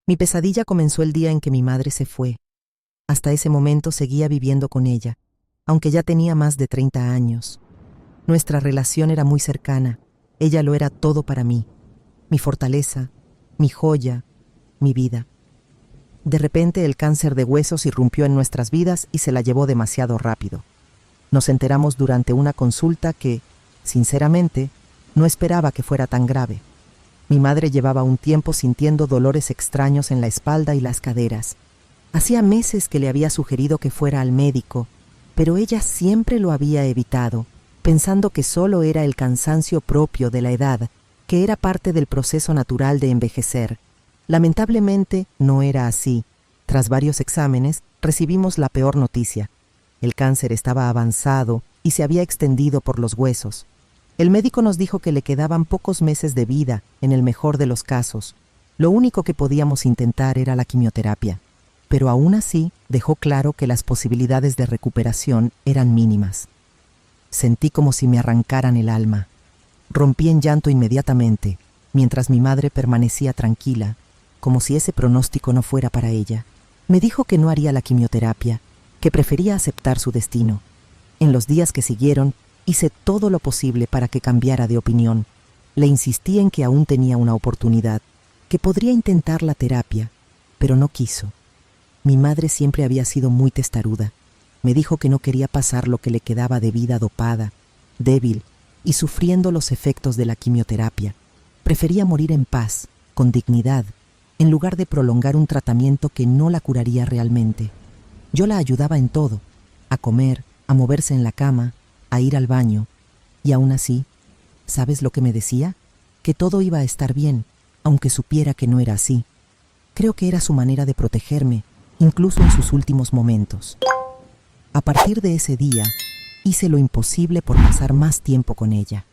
Mi pesadilla comenzó el día en que mi madre se fue. Hasta ese momento seguía viviendo con ella, aunque ya tenía más de 30 años. Nuestra relación era muy cercana. Ella lo era todo para mí, mi fortaleza, mi joya, mi vida. De repente el cáncer de huesos irrumpió en nuestras vidas y se la llevó demasiado rápido. Nos enteramos durante una consulta que, sinceramente, no esperaba que fuera tan grave. Mi madre llevaba un tiempo sintiendo dolores extraños en la espalda y las caderas. Hacía meses que le había sugerido que fuera al médico, pero ella siempre lo había evitado, pensando que solo era el cansancio propio de la edad, que era parte del proceso natural de envejecer. Lamentablemente, no era así. Tras varios exámenes, recibimos la peor noticia. El cáncer estaba avanzado y se había extendido por los huesos. El médico nos dijo que le quedaban pocos meses de vida, en el mejor de los casos. Lo único que podíamos intentar era la quimioterapia. Pero aún así, dejó claro que las posibilidades de recuperación eran mínimas. Sentí como si me arrancaran el alma. Rompí en llanto inmediatamente, mientras mi madre permanecía tranquila, como si ese pronóstico no fuera para ella. Me dijo que no haría la quimioterapia, que prefería aceptar su destino. En los días que siguieron, hice todo lo posible para que cambiara de opinión. Le insistí en que aún tenía una oportunidad, que podría intentar la terapia, pero no quiso. Mi madre siempre había sido muy testaruda. Me dijo que no quería pasar lo que le quedaba de vida dopada, débil y sufriendo los efectos de la quimioterapia. Prefería morir en paz, con dignidad, en lugar de prolongar un tratamiento que no la curaría realmente. Yo la ayudaba en todo, a comer, a moverse en la cama, a ir al baño, y aún así, ¿sabes lo que me decía? Que todo iba a estar bien, aunque supiera que no era así. Creo que era su manera de protegerme, incluso en sus últimos momentos. A partir de ese día, hice lo imposible por pasar más tiempo con ella.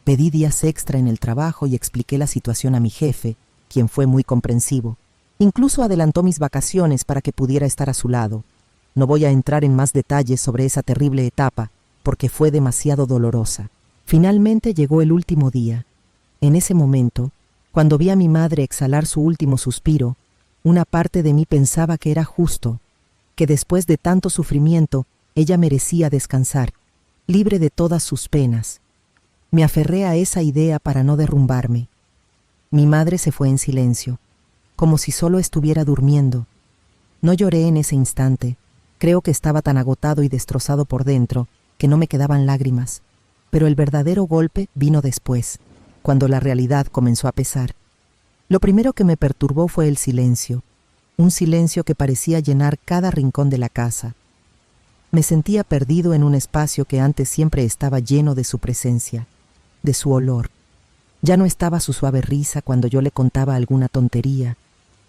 Pedí días extra en el trabajo y expliqué la situación a mi jefe, quien fue muy comprensivo. Incluso adelantó mis vacaciones para que pudiera estar a su lado. No voy a entrar en más detalles sobre esa terrible etapa, porque fue demasiado dolorosa. Finalmente llegó el último día. En ese momento, cuando vi a mi madre exhalar su último suspiro, una parte de mí pensaba que era justo, que después de tanto sufrimiento, ella merecía descansar, libre de todas sus penas. Me aferré a esa idea para no derrumbarme. Mi madre se fue en silencio, como si solo estuviera durmiendo. No lloré en ese instante. Creo que estaba tan agotado y destrozado por dentro que no me quedaban lágrimas. Pero el verdadero golpe vino después, cuando la realidad comenzó a pesar. Lo primero que me perturbó fue el silencio, un silencio que parecía llenar cada rincón de la casa. Me sentía perdido en un espacio que antes siempre estaba lleno de su presencia, de su olor. Ya no estaba su suave risa cuando yo le contaba alguna tontería,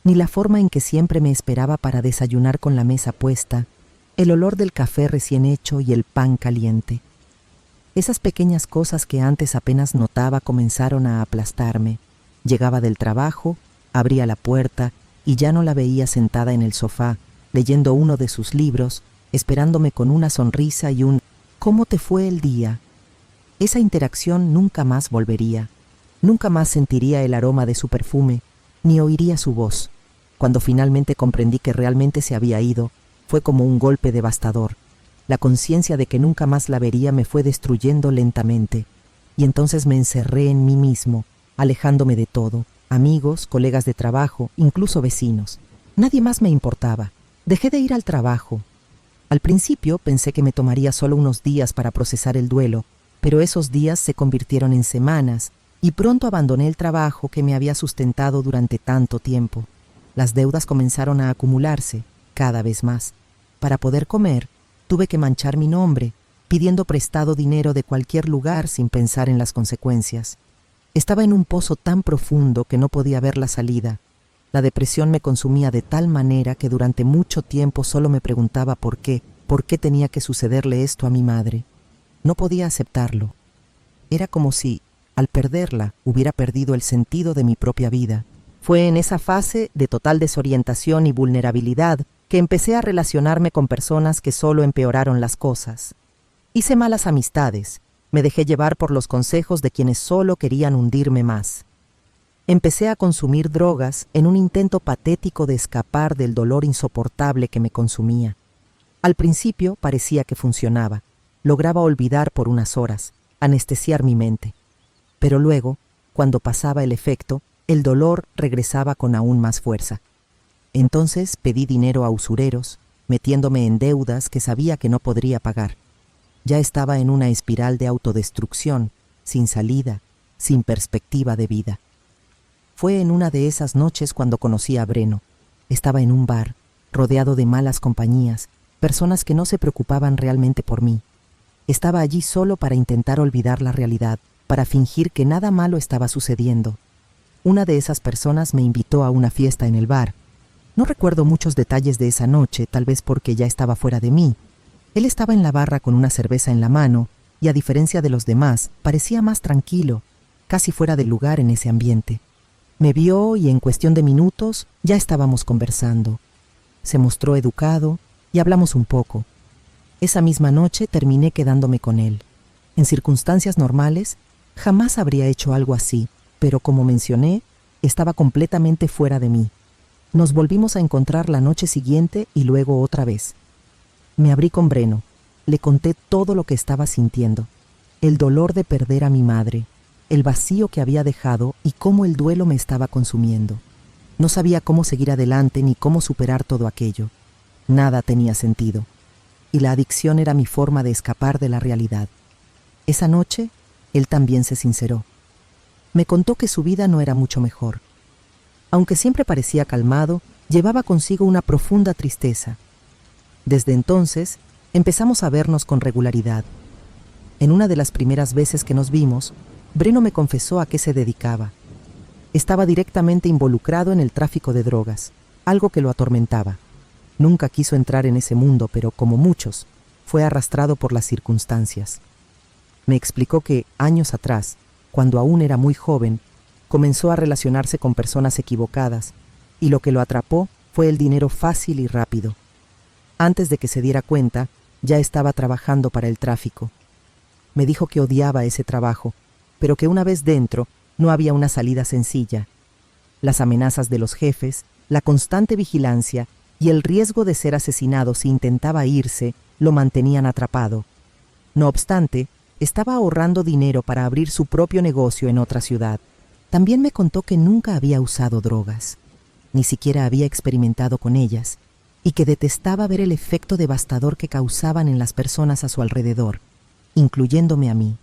ni la forma en que siempre me esperaba para desayunar con la mesa puesta, el olor del café recién hecho y el pan caliente. Esas pequeñas cosas que antes apenas notaba comenzaron a aplastarme. Llegaba del trabajo, abría la puerta y ya no la veía sentada en el sofá, leyendo uno de sus libros, esperándome con una sonrisa y un «¿Cómo te fue el día?». Esa interacción nunca más volvería. Nunca más sentiría el aroma de su perfume, ni oiría su voz. Cuando finalmente comprendí que realmente se había ido, fue como un golpe devastador. La conciencia de que nunca más la vería me fue destruyendo lentamente, y entonces me encerré en mí mismo, alejándome de todo, amigos, colegas de trabajo, incluso vecinos. Nadie más me importaba. Dejé de ir al trabajo. Al principio pensé que me tomaría solo unos días para procesar el duelo, pero esos días se convirtieron en semanas, y pronto abandoné el trabajo que me había sustentado durante tanto tiempo. Las deudas comenzaron a acumularse, cada vez más. Para poder comer, tuve que manchar mi nombre, pidiendo prestado dinero de cualquier lugar sin pensar en las consecuencias. Estaba en un pozo tan profundo que no podía ver la salida. La depresión me consumía de tal manera que durante mucho tiempo solo me preguntaba por qué tenía que sucederle esto a mi madre. No podía aceptarlo. Era como si, al perderla, hubiera perdido el sentido de mi propia vida. Fue en esa fase de total desorientación y vulnerabilidad que empecé a relacionarme con personas que solo empeoraron las cosas. Hice malas amistades. Me dejé llevar por los consejos de quienes solo querían hundirme más. Empecé a consumir drogas en un intento patético de escapar del dolor insoportable que me consumía. Al principio parecía que funcionaba. Lograba olvidar por unas horas, anestesiar mi mente. Pero luego, cuando pasaba el efecto, el dolor regresaba con aún más fuerza. Entonces pedí dinero a usureros, metiéndome en deudas que sabía que no podría pagar. Ya estaba en una espiral de autodestrucción, sin salida, sin perspectiva de vida. Fue en una de esas noches cuando conocí a Breno. Estaba en un bar, rodeado de malas compañías, personas que no se preocupaban realmente por mí. Estaba allí solo para intentar olvidar la realidad, para fingir que nada malo estaba sucediendo. Una de esas personas me invitó a una fiesta en el bar. No recuerdo muchos detalles de esa noche, tal vez porque ya estaba fuera de mí. Él estaba en la barra con una cerveza en la mano y, a diferencia de los demás, parecía más tranquilo, casi fuera de lugar en ese ambiente. Me vio y en cuestión de minutos ya estábamos conversando. Se mostró educado y hablamos un poco. Esa misma noche terminé quedándome con él. En circunstancias normales, jamás habría hecho algo así, pero como mencioné, estaba completamente fuera de mí. Nos volvimos a encontrar la noche siguiente y luego otra vez. Me abrí con Breno. Le conté todo lo que estaba sintiendo. El dolor de perder a mi madre, el vacío que había dejado y cómo el duelo me estaba consumiendo. No sabía cómo seguir adelante ni cómo superar todo aquello. Nada tenía sentido. Y la adicción era mi forma de escapar de la realidad. Esa noche, él también se sinceró. Me contó que su vida no era mucho mejor. Aunque siempre parecía calmado, llevaba consigo una profunda tristeza. Desde entonces, empezamos a vernos con regularidad. En una de las primeras veces que nos vimos, Breno me confesó a qué se dedicaba. Estaba directamente involucrado en el tráfico de drogas, algo que lo atormentaba. Nunca quiso entrar en ese mundo, pero como muchos, fue arrastrado por las circunstancias. Me explicó que, años atrás, cuando aún era muy joven, comenzó a relacionarse con personas equivocadas, y lo que lo atrapó fue el dinero fácil y rápido. Antes de que se diera cuenta, ya estaba trabajando para el tráfico. Me dijo que odiaba ese trabajo, pero que una vez dentro no había una salida sencilla. Las amenazas de los jefes, la constante vigilancia y el riesgo de ser asesinado si intentaba irse lo mantenían atrapado. No obstante, estaba ahorrando dinero para abrir su propio negocio en otra ciudad. También me contó que nunca había usado drogas, ni siquiera había experimentado con ellas, y que detestaba ver el efecto devastador que causaban en las personas a su alrededor, incluyéndome a mí.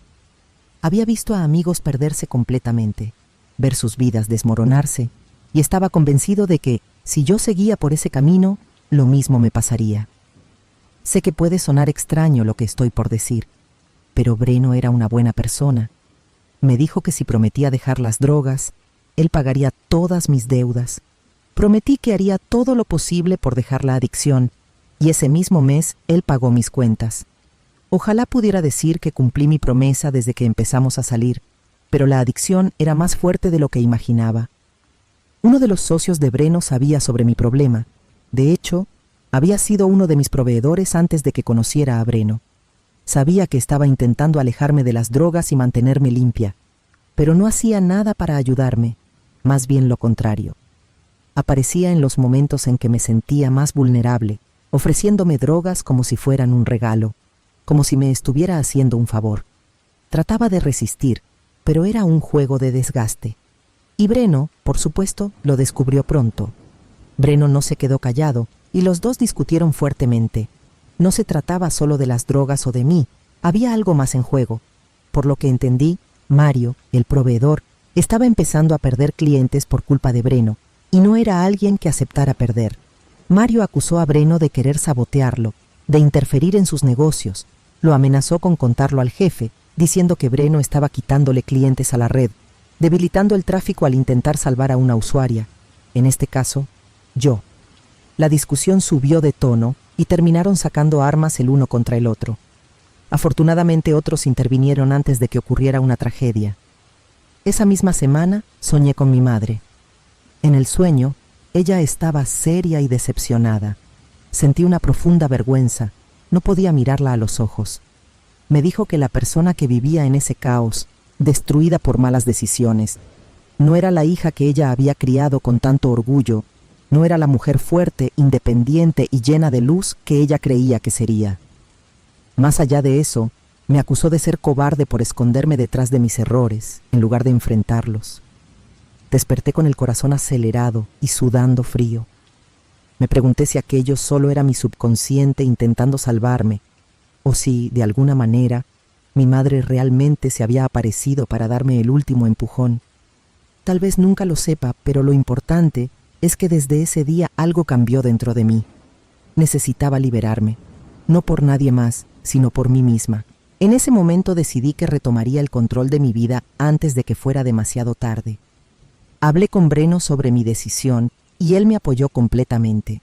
Había visto a amigos perderse completamente, ver sus vidas desmoronarse, y estaba convencido de que, si yo seguía por ese camino, lo mismo me pasaría. Sé que puede sonar extraño lo que estoy por decir, pero Breno era una buena persona. Me dijo que si prometía dejar las drogas, él pagaría todas mis deudas. Prometí que haría todo lo posible por dejar la adicción, y ese mismo mes él pagó mis cuentas. Ojalá pudiera decir que cumplí mi promesa desde que empezamos a salir, pero la adicción era más fuerte de lo que imaginaba. Uno de los socios de Breno sabía sobre mi problema. De hecho, había sido uno de mis proveedores antes de que conociera a Breno. Sabía que estaba intentando alejarme de las drogas y mantenerme limpia, pero no hacía nada para ayudarme, más bien lo contrario. Aparecía en los momentos en que me sentía más vulnerable, ofreciéndome drogas como si fueran un regalo, como si me estuviera haciendo un favor. Trataba de resistir, pero era un juego de desgaste. Y Breno, por supuesto, lo descubrió pronto. Breno no se quedó callado, y los dos discutieron fuertemente. No se trataba solo de las drogas o de mí, había algo más en juego. Por lo que entendí, Mario, el proveedor, estaba empezando a perder clientes por culpa de Breno, y no era alguien que aceptara perder. Mario acusó a Breno de querer sabotearlo, de interferir en sus negocios. Lo amenazó con contarlo al jefe, diciendo que Breno estaba quitándole clientes a la red, debilitando el tráfico al intentar salvar a una usuaria, en este caso, yo. La discusión subió de tono y terminaron sacando armas el uno contra el otro. Afortunadamente otros intervinieron antes de que ocurriera una tragedia. Esa misma semana soñé con mi madre. En el sueño, ella estaba seria y decepcionada. Sentí una profunda vergüenza. No podía mirarla a los ojos. Me dijo que la persona que vivía en ese caos, destruida por malas decisiones, No era la hija que ella había criado con tanto orgullo, no era la mujer fuerte, independiente y llena de luz que ella creía que sería. Más allá de eso, me acusó de ser cobarde por esconderme detrás de mis errores, en lugar de enfrentarlos. Desperté con el corazón acelerado y sudando frío. Me pregunté si aquello solo era mi subconsciente intentando salvarme, o si, de alguna manera, mi madre realmente se había aparecido para darme el último empujón. Tal vez nunca lo sepa, pero lo importante es que desde ese día algo cambió dentro de mí. Necesitaba liberarme, no por nadie más, sino por mí misma. En ese momento decidí que retomaría el control de mi vida antes de que fuera demasiado tarde. Hablé con Breno sobre mi decisión y él me apoyó completamente.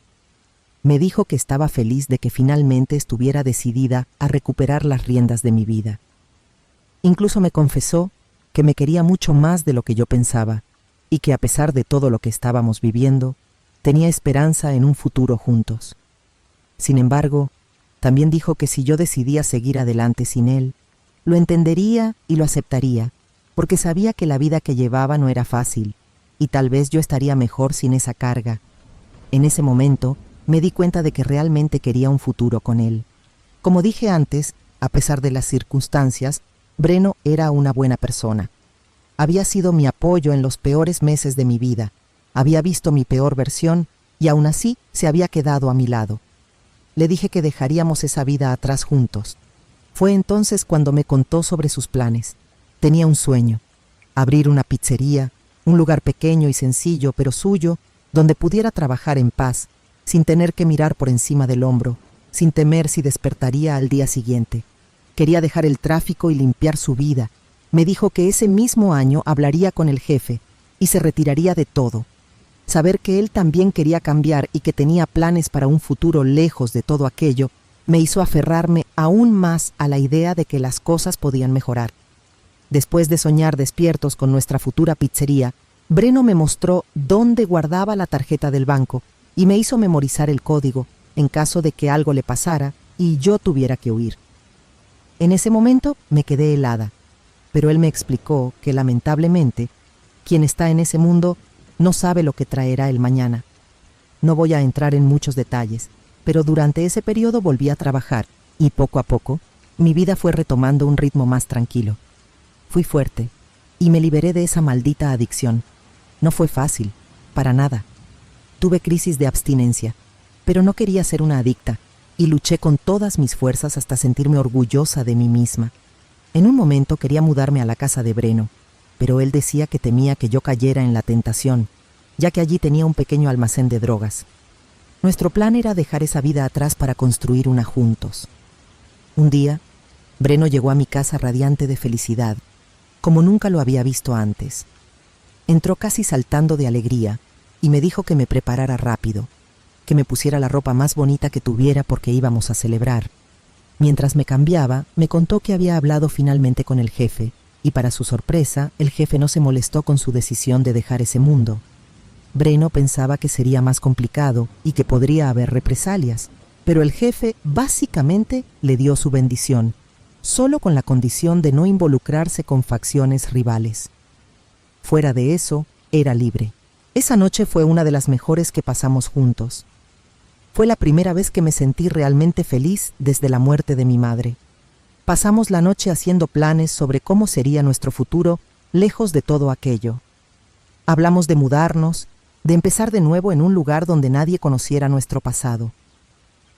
Me dijo que estaba feliz de que finalmente estuviera decidida a recuperar las riendas de mi vida. Incluso me confesó que me quería mucho más de lo que yo pensaba y que a pesar de todo lo que estábamos viviendo, tenía esperanza en un futuro juntos. Sin embargo, también dijo que si yo decidía seguir adelante sin él, lo entendería y lo aceptaría, porque sabía que la vida que llevaba no era fácil, y tal vez yo estaría mejor sin esa carga. En ese momento, me di cuenta de que realmente quería un futuro con él. Como dije antes, a pesar de las circunstancias, Breno era una buena persona. Había sido mi apoyo en los peores meses de mi vida, había visto mi peor versión y aún así se había quedado a mi lado. Le dije que dejaríamos esa vida atrás juntos. Fue entonces cuando me contó sobre sus planes. Tenía un sueño: abrir una pizzería, un lugar pequeño y sencillo, pero suyo, donde pudiera trabajar en paz, sin tener que mirar por encima del hombro, sin temer si despertaría al día siguiente. Quería dejar el tráfico y limpiar su vida. Me dijo que ese mismo año hablaría con el jefe y se retiraría de todo. Saber que él también quería cambiar y que tenía planes para un futuro lejos de todo aquello, me hizo aferrarme aún más a la idea de que las cosas podían mejorar. Después de soñar despiertos con nuestra futura pizzería, Breno me mostró dónde guardaba la tarjeta del banco y me hizo memorizar el código en caso de que algo le pasara y yo tuviera que huir. En ese momento me quedé helada, pero él me explicó que lamentablemente quien está en ese mundo no sabe lo que traerá el mañana. No voy a entrar en muchos detalles, pero durante ese periodo volví a trabajar y poco a poco mi vida fue retomando un ritmo más tranquilo. Fui fuerte y me liberé de esa maldita adicción. No fue fácil, para nada. Tuve crisis de abstinencia, pero no quería ser una adicta y luché con todas mis fuerzas hasta sentirme orgullosa de mí misma. En un momento quería mudarme a la casa de Breno, pero él decía que temía que yo cayera en la tentación, ya que allí tenía un pequeño almacén de drogas. Nuestro plan era dejar esa vida atrás para construir una juntos. Un día, Breno llegó a mi casa radiante de felicidad, como nunca lo había visto antes. Entró casi saltando de alegría y me dijo que me preparara rápido, que me pusiera la ropa más bonita que tuviera porque íbamos a celebrar. Mientras me cambiaba, me contó que había hablado finalmente con el jefe, y para su sorpresa, el jefe no se molestó con su decisión de dejar ese mundo. Breno pensaba que sería más complicado y que podría haber represalias, pero el jefe básicamente le dio su bendición, solo con la condición de no involucrarse con facciones rivales. Fuera de eso, era libre. Esa noche fue una de las mejores que pasamos juntos. Fue la primera vez que me sentí realmente feliz desde la muerte de mi madre. Pasamos la noche haciendo planes sobre cómo sería nuestro futuro lejos de todo aquello. Hablamos de mudarnos, de empezar de nuevo en un lugar donde nadie conociera nuestro pasado.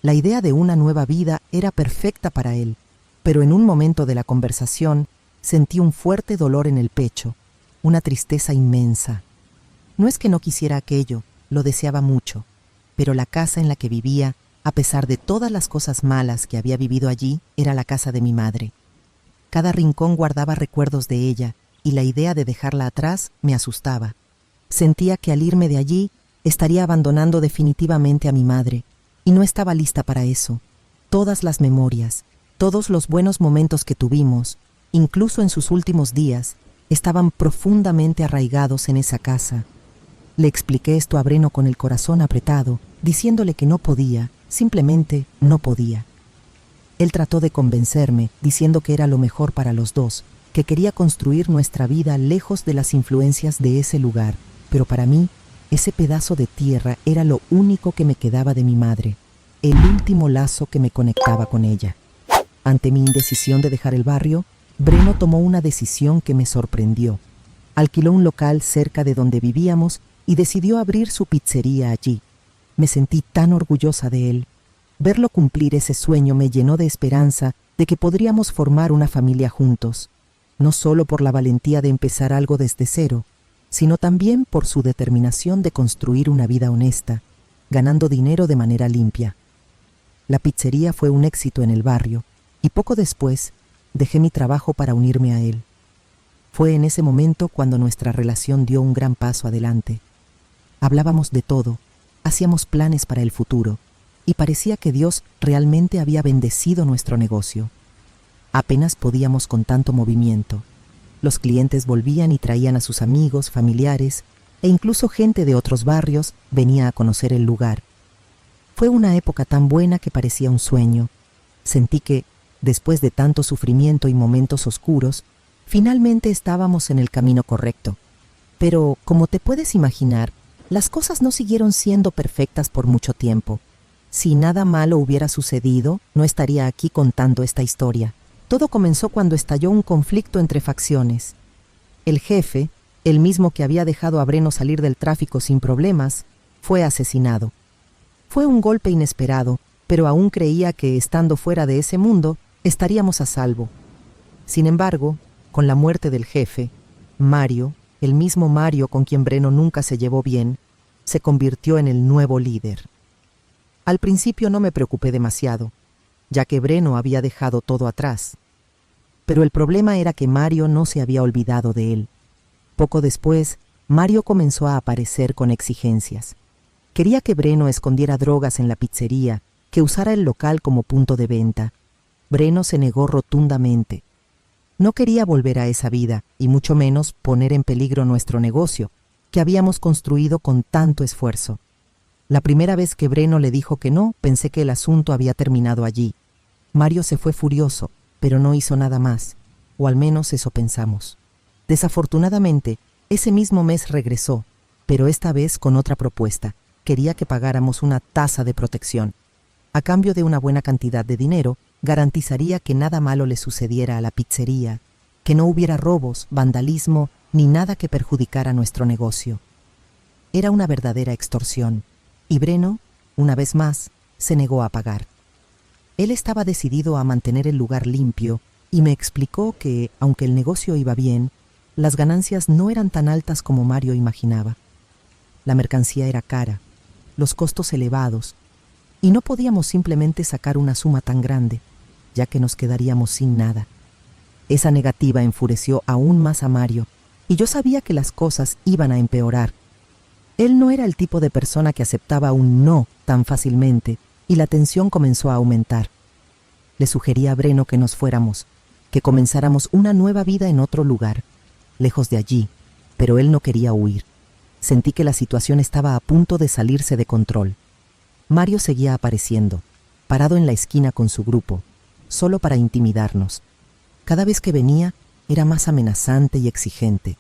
La idea de una nueva vida era perfecta para él, pero en un momento de la conversación sentí un fuerte dolor en el pecho, una tristeza inmensa. No es que no quisiera aquello, lo deseaba mucho, pero la casa en la que vivía, a pesar de todas las cosas malas que había vivido allí, era la casa de mi madre. Cada rincón guardaba recuerdos de ella, y la idea de dejarla atrás me asustaba. Sentía que al irme de allí, estaría abandonando definitivamente a mi madre, y no estaba lista para eso. Todas las memorias, todos los buenos momentos que tuvimos, incluso en sus últimos días, estaban profundamente arraigados en esa casa. Le expliqué esto a Breno con el corazón apretado, diciéndole que no podía, simplemente no podía. Él trató de convencerme, diciendo que era lo mejor para los dos, que quería construir nuestra vida lejos de las influencias de ese lugar, pero para mí, ese pedazo de tierra era lo único que me quedaba de mi madre, el último lazo que me conectaba con ella. Ante mi indecisión de dejar el barrio, Breno tomó una decisión que me sorprendió. Alquiló un local cerca de donde vivíamos y decidió abrir su pizzería allí. Me sentí tan orgullosa de él. Verlo cumplir ese sueño me llenó de esperanza de que podríamos formar una familia juntos, no solo por la valentía de empezar algo desde cero, sino también por su determinación de construir una vida honesta, ganando dinero de manera limpia. La pizzería fue un éxito en el barrio y poco después dejé mi trabajo para unirme a él. Fue en ese momento cuando nuestra relación dio un gran paso adelante. Hablábamos de todo, hacíamos planes para el futuro y parecía que Dios realmente había bendecido nuestro negocio. Apenas podíamos con tanto movimiento. Los clientes volvían y traían a sus amigos, familiares e incluso gente de otros barrios venía a conocer el lugar. Fue una época tan buena que parecía un sueño. Sentí que, después de tanto sufrimiento y momentos oscuros, finalmente estábamos en el camino correcto. Pero, como te puedes imaginar, las cosas no siguieron siendo perfectas por mucho tiempo. Si nada malo hubiera sucedido, no estaría aquí contando esta historia. Todo comenzó cuando estalló un conflicto entre facciones. El jefe, el mismo que había dejado a Breno salir del tráfico sin problemas, fue asesinado. Fue un golpe inesperado, pero aún creía que, estando fuera de ese mundo, estaríamos a salvo. Sin embargo, con la muerte del jefe, Mario, el mismo Mario con quien Breno nunca se llevó bien, se convirtió en el nuevo líder. Al principio no me preocupé demasiado, ya que Breno había dejado todo atrás. Pero el problema era que Mario no se había olvidado de él. Poco después, Mario comenzó a aparecer con exigencias. Quería que Breno escondiera drogas en la pizzería, que usara el local como punto de venta. Breno se negó rotundamente. No quería volver a esa vida, y mucho menos poner en peligro nuestro negocio, que habíamos construido con tanto esfuerzo. La primera vez que Breno le dijo que no, pensé que el asunto había terminado allí. Mario se fue furioso, pero no hizo nada más, o al menos eso pensamos. Desafortunadamente, ese mismo mes regresó, pero esta vez con otra propuesta. Quería que pagáramos una tasa de protección. A cambio de una buena cantidad de dinero, garantizaría que nada malo le sucediera a la pizzería, que no hubiera robos, vandalismo, ni nada que perjudicara nuestro negocio. Era una verdadera extorsión, y Breno, una vez más, se negó a pagar. Él estaba decidido a mantener el lugar limpio y me explicó que, aunque el negocio iba bien, las ganancias no eran tan altas como Mario imaginaba. La mercancía era cara, los costos elevados, y no podíamos simplemente sacar una suma tan grande, ya que nos quedaríamos sin nada. Esa negativa enfureció aún más a Mario, y yo sabía que las cosas iban a empeorar. Él no era el tipo de persona que aceptaba un no tan fácilmente, y la tensión comenzó a aumentar. Le sugerí a Breno que nos fuéramos, que comenzáramos una nueva vida en otro lugar, lejos de allí, pero él no quería huir. Sentí que la situación estaba a punto de salirse de control. Mario seguía apareciendo, parado en la esquina con su grupo, solo para intimidarnos. Cada vez que venía, era más amenazante y exigente.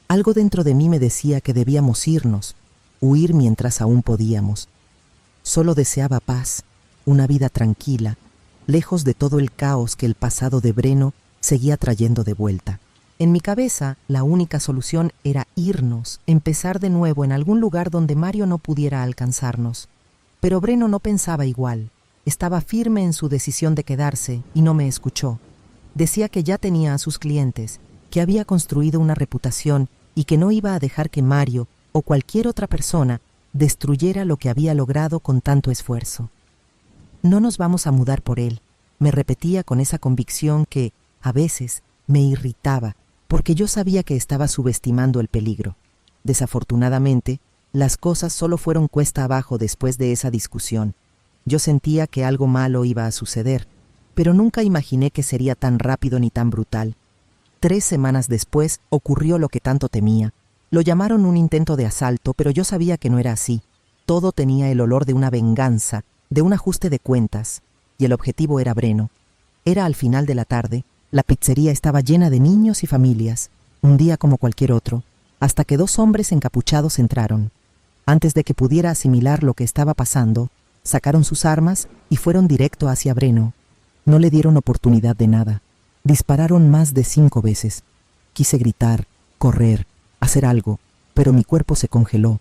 Algo dentro de mí me decía que debíamos irnos, huir mientras aún podíamos. Solo deseaba paz, una vida tranquila, lejos de todo el caos que el pasado de Breno seguía trayendo de vuelta. En mi cabeza, la única solución era irnos, empezar de nuevo en algún lugar donde Mario no pudiera alcanzarnos. Pero Breno no pensaba igual. Estaba firme en su decisión de quedarse y no me escuchó. Decía que ya tenía a sus clientes, que había construido una reputación y que no iba a dejar que Mario o cualquier otra persona destruyera lo que había logrado con tanto esfuerzo. No nos vamos a mudar por él, me repetía con esa convicción que, a veces, me irritaba, porque yo sabía que estaba subestimando el peligro. Desafortunadamente, las cosas solo fueron cuesta abajo después de esa discusión. Yo sentía que algo malo iba a suceder, pero nunca imaginé que sería tan rápido ni tan brutal. 3 semanas después ocurrió lo que tanto temía. Lo llamaron un intento de asalto, pero yo sabía que no era así. Todo tenía el olor de una venganza, de un ajuste de cuentas, y el objetivo era Breno. Era al final de la tarde, La pizzería estaba llena de niños y familias, un día como cualquier otro, hasta que 2 hombres encapuchados entraron. Antes de que pudiera asimilar lo que estaba pasando, sacaron sus armas y fueron directo hacia Breno. No le dieron oportunidad de nada. Dispararon más de 5 veces. Quise gritar, correr, hacer algo, pero mi cuerpo se congeló.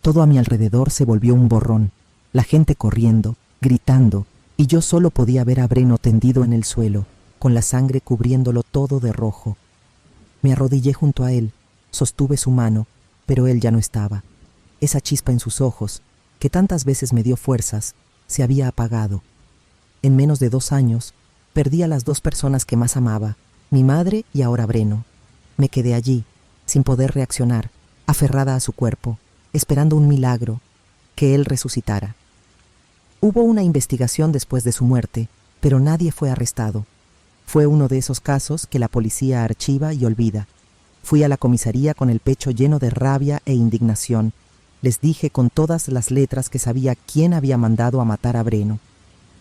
Todo a mi alrededor se volvió un borrón. La gente corriendo, gritando, y yo solo podía ver a Breno tendido en el suelo, con la sangre cubriéndolo todo de rojo. Me arrodillé junto a él, sostuve su mano, pero él ya no estaba. Esa chispa en sus ojos, que tantas veces me dio fuerzas, se había apagado. En menos de 2 años, perdí a las 2 personas que más amaba, mi madre y ahora Breno. Me quedé allí, sin poder reaccionar, aferrada a su cuerpo, esperando un milagro, que él resucitara. Hubo una investigación después de su muerte, pero nadie fue arrestado. Fue uno de esos casos que la policía archiva y olvida. Fui a la comisaría con el pecho lleno de rabia e indignación. Les dije con todas las letras que sabía quién había mandado a matar a Breno.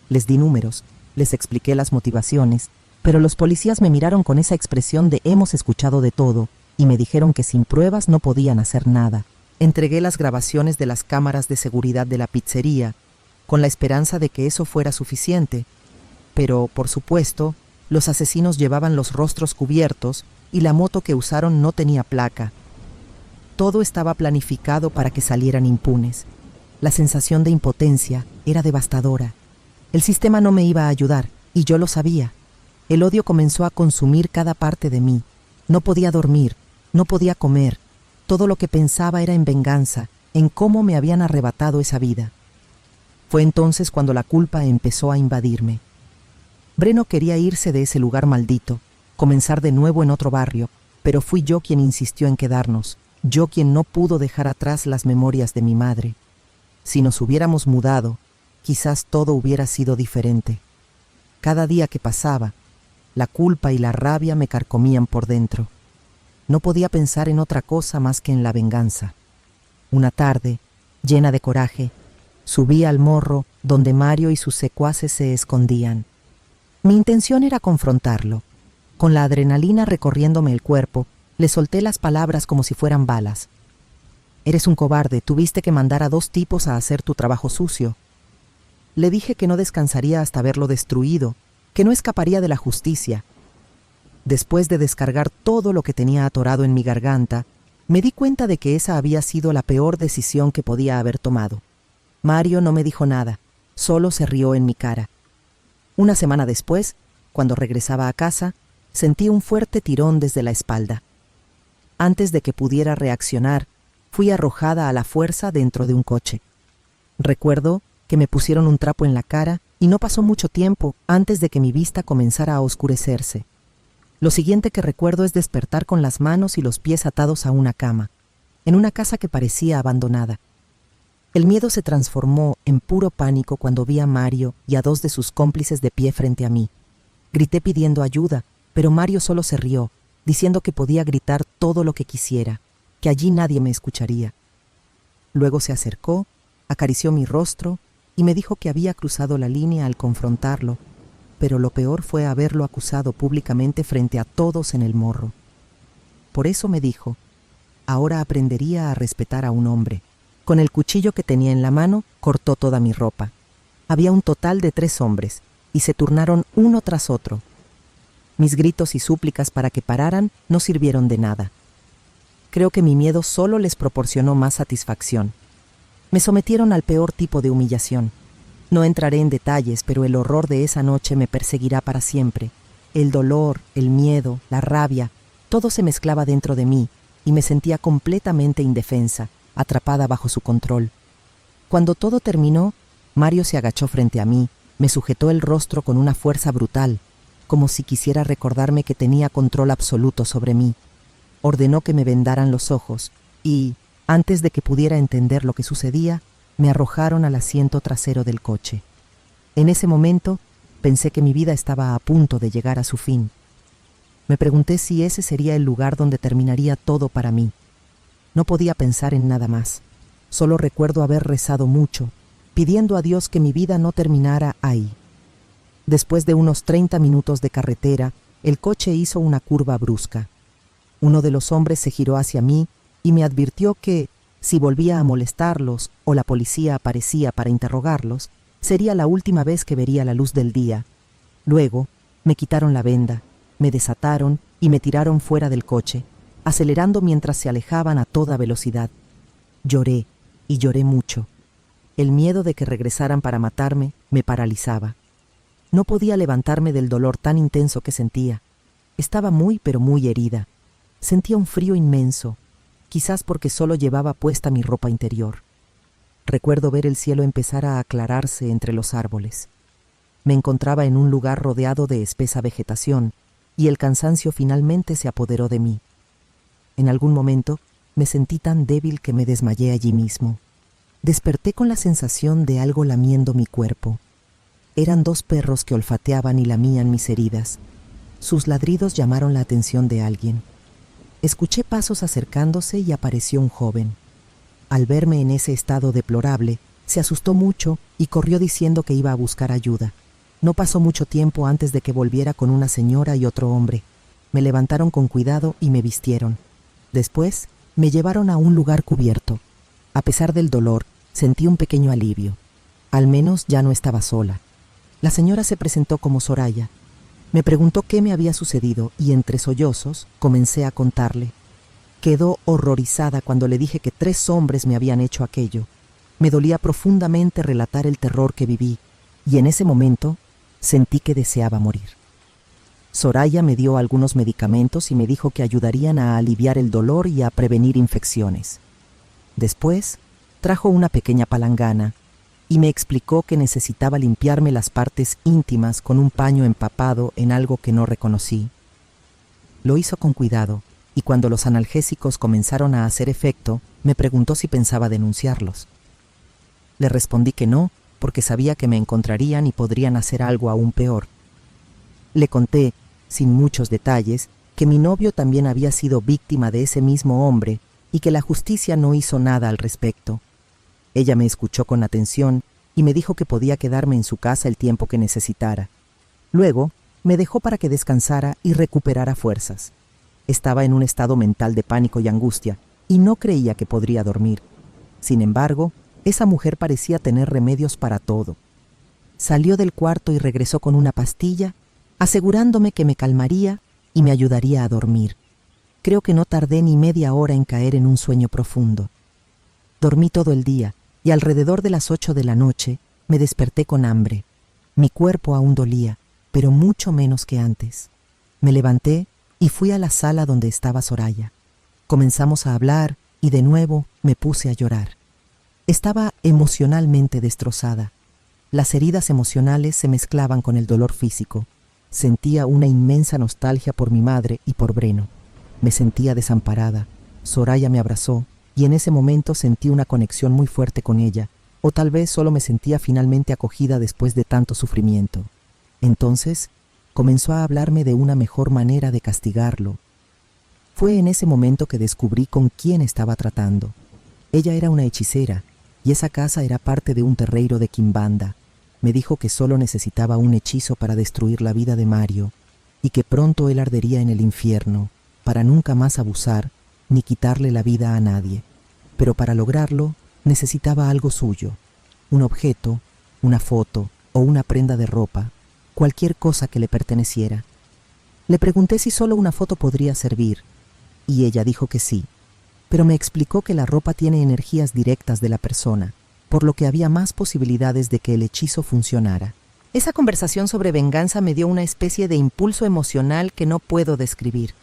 Les di números, les expliqué las motivaciones, pero los policías me miraron con esa expresión de hemos escuchado de todo y me dijeron que sin pruebas no podían hacer nada. Entregué las grabaciones de las cámaras de seguridad de la pizzería, con la esperanza de que eso fuera suficiente. Pero, por supuesto, los asesinos llevaban los rostros cubiertos y la moto que usaron no tenía placa. Todo estaba planificado para que salieran impunes. La sensación de impotencia era devastadora. El sistema no me iba a ayudar, y yo lo sabía. El odio comenzó a consumir cada parte de mí. No podía dormir, no podía comer. Todo lo que pensaba era en venganza, en cómo me habían arrebatado esa vida. Fue entonces cuando la culpa empezó a invadirme. Breno quería irse de ese lugar maldito, comenzar de nuevo en otro barrio, pero fui yo quien insistió en quedarnos, yo quien no pudo dejar atrás las memorias de mi madre. Si nos hubiéramos mudado, quizás todo hubiera sido diferente. Cada día que pasaba, la culpa y la rabia me carcomían por dentro. No podía pensar en otra cosa más que en la venganza. Una tarde, llena de coraje, subí al morro donde Mario y sus secuaces se escondían. Mi intención era confrontarlo. Con la adrenalina recorriéndome el cuerpo, le solté las palabras como si fueran balas. «Eres un cobarde, tuviste que mandar a 2 tipos a hacer tu trabajo sucio». Le dije que no descansaría hasta verlo destruido, que no escaparía de la justicia. Después de descargar todo lo que tenía atorado en mi garganta, me di cuenta de que esa había sido la peor decisión que podía haber tomado. Mario no me dijo nada, solo se rió en mi cara. Una semana después, cuando regresaba a casa, sentí un fuerte tirón desde la espalda. Antes de que pudiera reaccionar, fui arrojada a la fuerza dentro de un coche. Recuerdo que me pusieron un trapo en la cara y no pasó mucho tiempo antes de que mi vista comenzara a oscurecerse. Lo siguiente que recuerdo es despertar con las manos y los pies atados a una cama, en una casa que parecía abandonada. El miedo se transformó en puro pánico cuando vi a Mario y a 2 de sus cómplices de pie frente a mí. Grité pidiendo ayuda, pero Mario solo se rió, diciendo que podía gritar todo lo que quisiera, que allí nadie me escucharía. Luego se acercó, acarició mi rostro y me dijo que había cruzado la línea al confrontarlo, pero lo peor fue haberlo acusado públicamente frente a todos en el morro. Por eso me dijo, ahora aprendería a respetar a un hombre. Con el cuchillo que tenía en la mano, cortó toda mi ropa. Había un total de 3 hombres, y se turnaron uno tras otro. Mis gritos y súplicas para que pararan no sirvieron de nada. Creo que mi miedo solo les proporcionó más satisfacción. Me sometieron al peor tipo de humillación. No entraré en detalles, pero el horror de esa noche me perseguirá para siempre. El dolor, el miedo, la rabia, todo se mezclaba dentro de mí, y me sentía completamente indefensa, atrapada bajo su control. Cuando todo terminó, Mario se agachó frente a mí, me sujetó el rostro con una fuerza brutal, como si quisiera recordarme que tenía control absoluto sobre mí. Ordenó que me vendaran los ojos y, antes de que pudiera entender lo que sucedía, me arrojaron al asiento trasero del coche. En ese momento, pensé que mi vida estaba a punto de llegar a su fin. Me pregunté si ese sería el lugar donde terminaría todo para mí. No podía pensar en nada más. Solo recuerdo haber rezado mucho, pidiendo a Dios que mi vida no terminara ahí. Después de unos 30 minutos de carretera, el coche hizo una curva brusca. Uno de los hombres se giró hacia mí y me advirtió que, si volvía a molestarlos o la policía aparecía para interrogarlos, sería la última vez que vería la luz del día. Luego, me quitaron la venda, me desataron y me tiraron fuera del coche, acelerando mientras se alejaban a toda velocidad. Lloré, y lloré mucho. El miedo de que regresaran para matarme me paralizaba. No podía levantarme del dolor tan intenso que sentía. Estaba muy, pero muy herida. Sentía un frío inmenso, quizás porque solo llevaba puesta mi ropa interior. Recuerdo ver el cielo empezar a aclararse entre los árboles. Me encontraba en un lugar rodeado de espesa vegetación, y el cansancio finalmente se apoderó de mí. En algún momento me sentí tan débil que me desmayé allí mismo. Desperté con la sensación de algo lamiendo mi cuerpo. Eran 2 perros que olfateaban y lamían mis heridas. Sus ladridos llamaron la atención de alguien. Escuché pasos acercándose y apareció un joven. Al verme en ese estado deplorable, se asustó mucho y corrió diciendo que iba a buscar ayuda. No pasó mucho tiempo antes de que volviera con una señora y otro hombre. Me levantaron con cuidado y me vistieron. Después, me llevaron a un lugar cubierto. A pesar del dolor, sentí un pequeño alivio. Al menos ya no estaba sola. La señora se presentó como Soraya. Me preguntó qué me había sucedido y entre sollozos comencé a contarle. Quedó horrorizada cuando le dije que 3 hombres me habían hecho aquello. Me dolía profundamente relatar el terror que viví y en ese momento sentí que deseaba morir. Soraya me dio algunos medicamentos y me dijo que ayudarían a aliviar el dolor y a prevenir infecciones. Después, trajo una pequeña palangana y me explicó que necesitaba limpiarme las partes íntimas con un paño empapado en algo que no reconocí. Lo hizo con cuidado y cuando los analgésicos comenzaron a hacer efecto, me preguntó si pensaba denunciarlos. Le respondí que no, porque sabía que me encontrarían y podrían hacer algo aún peor. Le conté, sin muchos detalles, que mi novio también había sido víctima de ese mismo hombre y que la justicia no hizo nada al respecto. Ella me escuchó con atención y me dijo que podía quedarme en su casa el tiempo que necesitara. Luego, me dejó para que descansara y recuperara fuerzas. Estaba en un estado mental de pánico y angustia y no creía que podría dormir. Sin embargo, esa mujer parecía tener remedios para todo. Salió del cuarto y regresó con una pastilla, asegurándome que me calmaría y me ayudaría a dormir. Creo que no tardé ni media hora en caer en un sueño profundo. Dormí todo el día y alrededor de las 8 de la noche me desperté con hambre. Mi cuerpo aún dolía, pero mucho menos que antes. Me levanté y fui a la sala donde estaba Soraya. Comenzamos a hablar y de nuevo me puse a llorar. Estaba emocionalmente destrozada. Las heridas emocionales se mezclaban con el dolor físico. Sentía una inmensa nostalgia por mi madre y por Breno. Me sentía desamparada. Soraya me abrazó y en ese momento sentí una conexión muy fuerte con ella, o tal vez solo me sentía finalmente acogida después de tanto sufrimiento. Entonces, comenzó a hablarme de una mejor manera de castigarlo. Fue en ese momento que descubrí con quién estaba tratando. Ella era una hechicera, y esa casa era parte de un terreiro de Quimbanda. Me dijo que solo necesitaba un hechizo para destruir la vida de Mario, y que pronto él ardería en el infierno, para nunca más abusar ni quitarle la vida a nadie. Pero para lograrlo, necesitaba algo suyo, un objeto, una foto o una prenda de ropa, cualquier cosa que le perteneciera. Le pregunté si solo una foto podría servir, y ella dijo que sí, pero me explicó que la ropa tiene energías directas de la persona, por lo que había más posibilidades de que el hechizo funcionara. Esa conversación sobre venganza me dio una especie de impulso emocional que no puedo describir.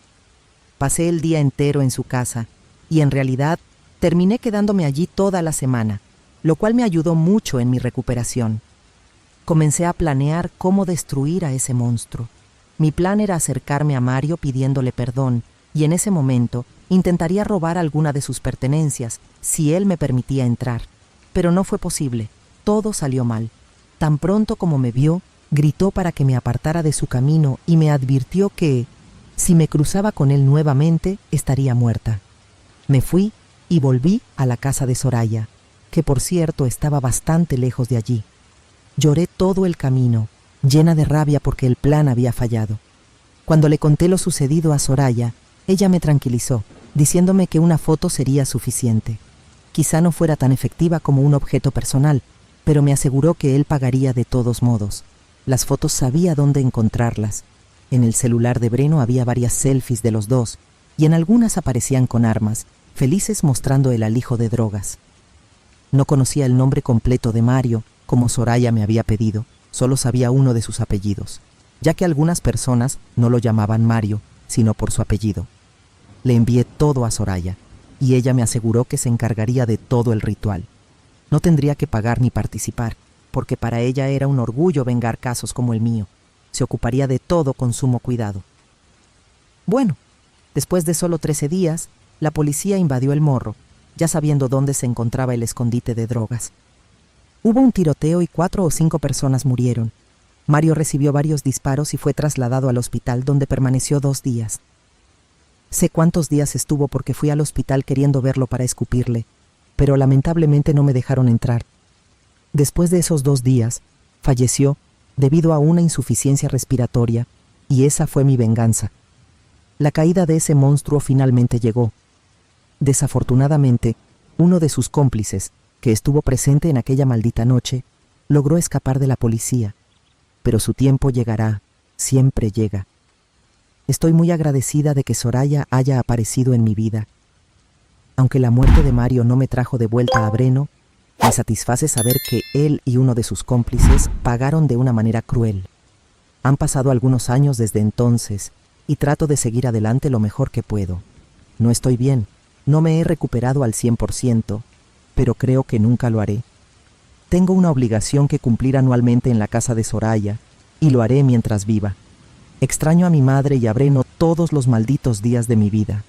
Pasé el día entero en su casa, y en realidad terminé quedándome allí toda la semana, lo cual me ayudó mucho en mi recuperación. Comencé a planear cómo destruir a ese monstruo. Mi plan era acercarme a Mario pidiéndole perdón, y en ese momento intentaría robar alguna de sus pertenencias, si él me permitía entrar. Pero no fue posible, todo salió mal. Tan pronto como me vio, gritó para que me apartara de su camino y me advirtió que, si me cruzaba con él nuevamente, estaría muerta. Me fui y volví a la casa de Soraya, que por cierto estaba bastante lejos de allí. Lloré todo el camino, llena de rabia porque el plan había fallado. Cuando le conté lo sucedido a Soraya, ella me tranquilizó, diciéndome que una foto sería suficiente. Quizá no fuera tan efectiva como un objeto personal, pero me aseguró que él pagaría de todos modos. Las fotos sabía dónde encontrarlas. En el celular de Breno había varias selfies de los dos, y en algunas aparecían con armas, felices mostrando el alijo de drogas. No conocía el nombre completo de Mario, como Soraya me había pedido, solo sabía uno de sus apellidos, ya que algunas personas no lo llamaban Mario, sino por su apellido. Le envié todo a Soraya, y ella me aseguró que se encargaría de todo el ritual. No tendría que pagar ni participar, porque para ella era un orgullo vengar casos como el mío. Se ocuparía de todo con sumo cuidado. Bueno, después de solo 13 días, la policía invadió el Morro, ya sabiendo dónde se encontraba el escondite de drogas. Hubo un tiroteo y 4 o 5 personas murieron. Mario recibió varios disparos y fue trasladado al hospital, donde permaneció 2 días. Sé cuántos días estuvo porque fui al hospital queriendo verlo para escupirle, pero lamentablemente no me dejaron entrar. Después de esos 2 días, falleció debido a una insuficiencia respiratoria, y esa fue mi venganza. La caída de ese monstruo finalmente llegó. Desafortunadamente, uno de sus cómplices, que estuvo presente en aquella maldita noche, logró escapar de la policía. Pero su tiempo llegará, siempre llega. Estoy muy agradecida de que Soraya haya aparecido en mi vida. Aunque la muerte de Mario no me trajo de vuelta a Breno, me satisface saber que él y uno de sus cómplices pagaron de una manera cruel. Han pasado algunos años desde entonces, y trato de seguir adelante lo mejor que puedo. No estoy bien, no me he recuperado al 100%, pero creo que nunca lo haré. Tengo una obligación que cumplir anualmente en la casa de Soraya, y lo haré mientras viva. Extraño a mi madre y a Breno todos los malditos días de mi vida.